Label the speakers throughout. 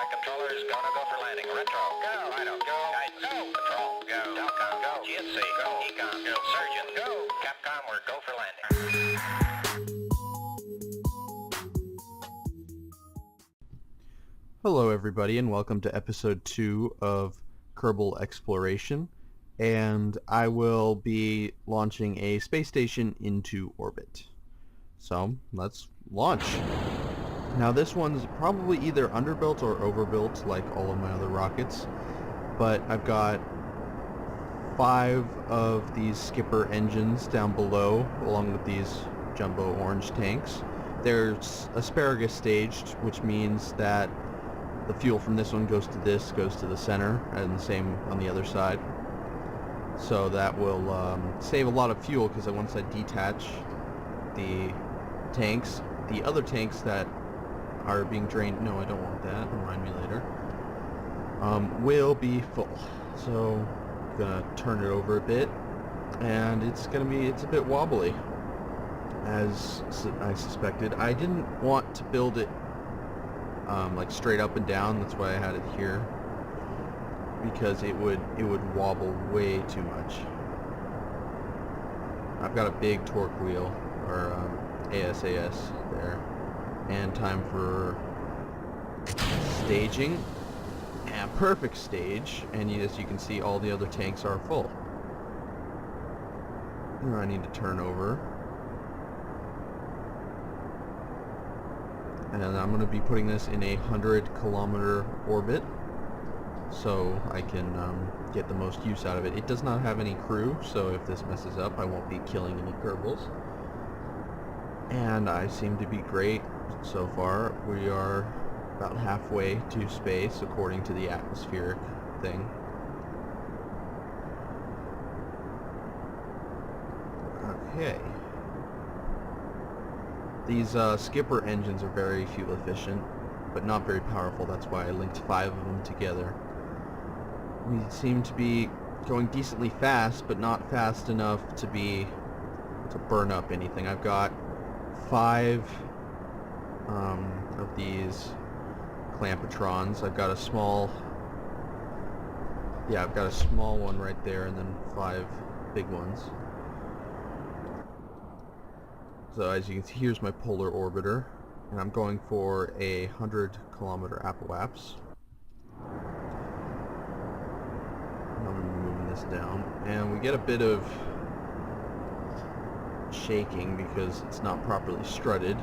Speaker 1: flight controllers, gonna go for landing. Retro, go. Rhino, go. Guidance, go. Patrol, go. Telcom, go. GSC, go. Econ, go. Surgeon, go. Capcom, we're go for landing.
Speaker 2: Hello everybody and welcome to episode 2 of KSP Exploration, and I will be launching a space station into orbit. So let's launch. Now this one's probably either underbuilt or overbuilt like all of my other rockets, but I've got 5 of these skipper engines down below along with these jumbo orange tanks. There's asparagus staged, which means that the fuel from this one goes to the center, and the same on the other side. So that will save a lot of fuel, because once I detach the tanks, the other tanks that are being drained, no, I don't want that, remind me later, will be full. So I'm gonna turn it over a bit, and it's a bit wobbly, as I suspected. I didn't want to build it like straight up and down. That's why I had it here, because it would wobble way too much. I've got a big torque wheel, or ASAS there, and time for staging. And perfect stage, and as you can see, all the other tanks are full. Now I need to turn over, and I'm going to be putting this in a 100-kilometer orbit so I can get the most use out of it. It does not have any crew, so if this messes up, I won't be killing any Kerbals. And I seem to be great so far. We are about halfway to space according to the atmospheric thing. Okay. These skipper engines are very fuel efficient, but not very powerful. That's why I linked 5 of them together. We seem to be going decently fast, but not fast enough to burn up anything. I've got 5 of these Clampetrons. I've got a small one right there, and then 5 big ones. So as you can see, here's my polar orbiter, and I'm going for a 100-kilometer apoapse. I'm going to be moving this down, and we get a bit of shaking because it's not properly strutted.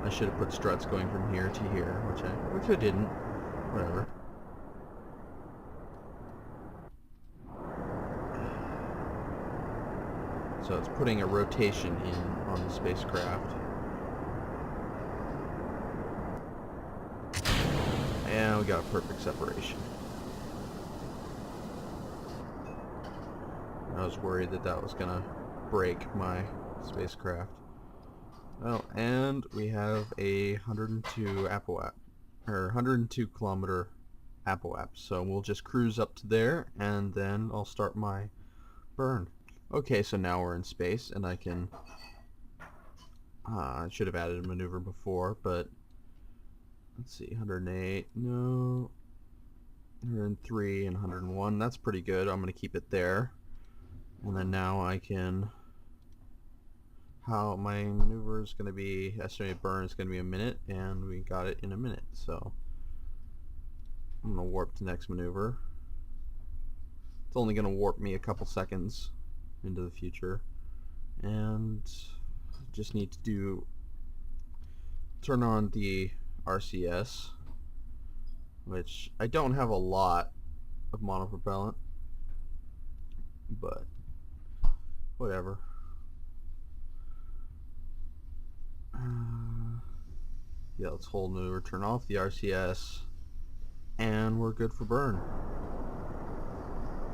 Speaker 2: I should have put struts going from here to here, which I didn't. Whatever. So it's putting a rotation in on the spacecraft. And we got a perfect separation. I was worried that that was gonna break my spacecraft. Oh, and we have a 102 kilometer apoapse. So we'll just cruise up to there, and then I'll start my burn. Okay, so now we're in space, and I can, I should have added a maneuver before, but let's see, 108, no, 103 and 101, that's pretty good. I'm going to keep it there, and then now I can, how my maneuver is going to be, estimated burn is going to be a minute, and we got it in a minute, so I'm going to warp to next maneuver. It's only going to warp me a couple seconds into the future, and just need to turn on the RCS, which I don't have a lot of monopropellant, but whatever. Yeah, let's hold maneuver, turn off the RCS, and we're good for burn.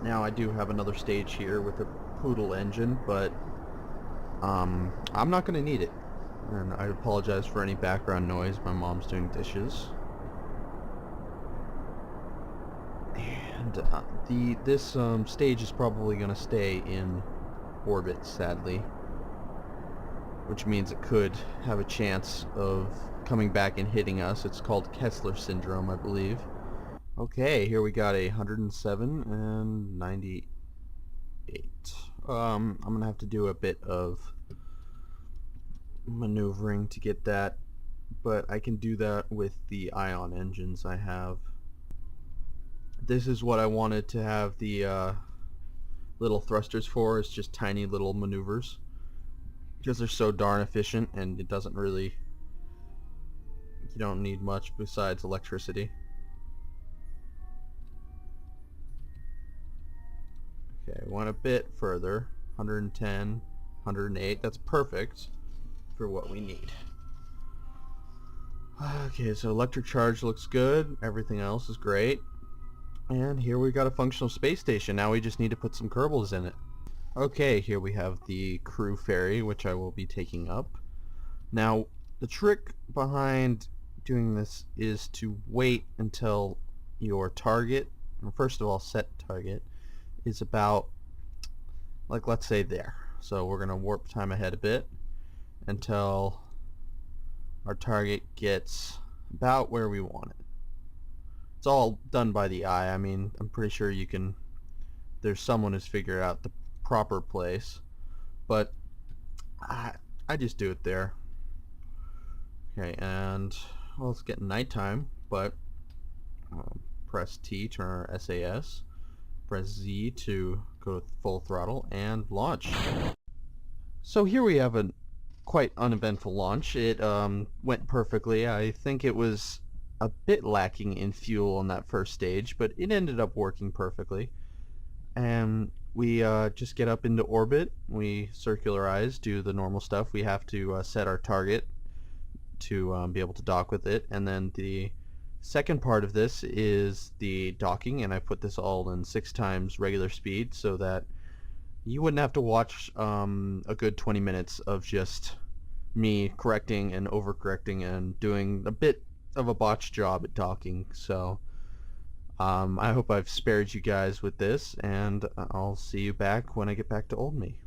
Speaker 2: Now I do have another stage here with a Poodle engine, but I'm not going to need it, and I apologize for any background noise. My mom's doing dishes, and this stage is probably going to stay in orbit, sadly, which means it could have a chance of coming back and hitting us. It's called Kessler syndrome, I believe. Okay, here we got a 107 and 98. I'm gonna have to do a bit of maneuvering to get that, but I can do that with the ion engines I have. This is what I wanted to have the little thrusters for, is just tiny little maneuvers, because they're so darn efficient and it doesn't really, you don't need much besides electricity. Okay, I want a bit further. 110, 108, that's perfect for what we need. Okay, so electric charge looks good, everything else is great. And here we got a functional space station. Now we just need to put some Kerbals in it. Okay, here we have the crew ferry, which I will be taking up. Now, the trick behind doing this is to wait until your target, or first of all set target, is about, like, let's say there. So we're going to warp time ahead a bit until our target gets about where we want it. It's all done by the eye. I mean, I'm pretty sure you can, there's someone who's figured out the proper place, but I just do it there. Okay, and well, it's getting nighttime, but press T to turn our SAS, press Z to go full throttle, and launch. So here we have a quite uneventful launch. It went perfectly. I think it was a bit lacking in fuel on that first stage, but it ended up working perfectly. And we just get up into orbit, we circularize, do the normal stuff. We have to set our target to be able to dock with it, and then the second part of this is the docking, and I put this all in 6 times regular speed so that you wouldn't have to watch a good 20 minutes of just me correcting and overcorrecting and doing a bit of a botched job at docking. So I hope I've spared you guys with this, and I'll see you back when I get back to Old Me.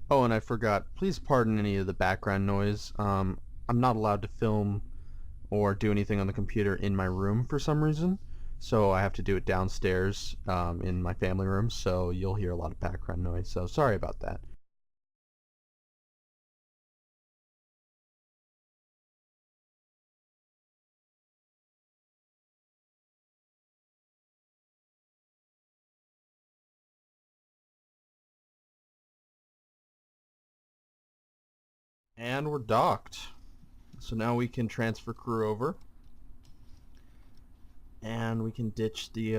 Speaker 2: Oh, and I forgot, please pardon any of the background noise. I'm not allowed to film or do anything on the computer in my room for some reason, so I have to do it downstairs in my family room, so you'll hear a lot of background noise, so sorry about that. And we're docked. So now we can transfer crew over, and we can ditch the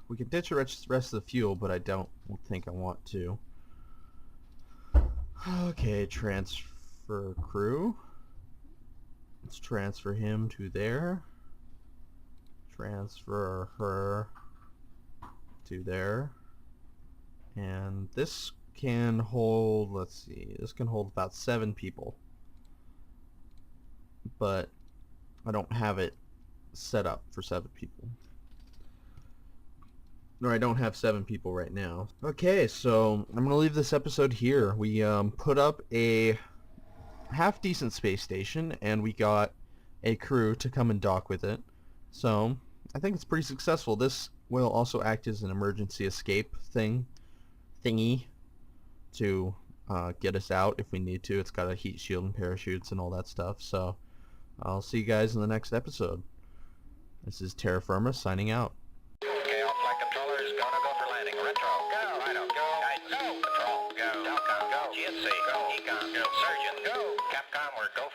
Speaker 2: rest of the fuel, but I don't think I want to. Okay, transfer crew. Let's transfer him to there. Transfer her to there. And this can hold, let's see, this can hold about 7 people. But I don't have it set up for 7 people. No, I don't have 7 people right now. Okay, so I'm gonna leave this episode here. We put up a half decent space station, and we got a crew to come and dock with it. So I think it's pretty successful. This will also act as an emergency escape thingy to get us out if we need to. It's got a heat shield and parachutes and all that stuff. So I'll see you guys in the next episode. This is Terra Firma signing out.
Speaker 1: Okay, all flight controllers, go for landing. Retro, go. Rhino, go. Guidance, go. Patrol, go. Telcom, go. GSC, go. Econ, go. Surgeon, go. Capcom, we're go for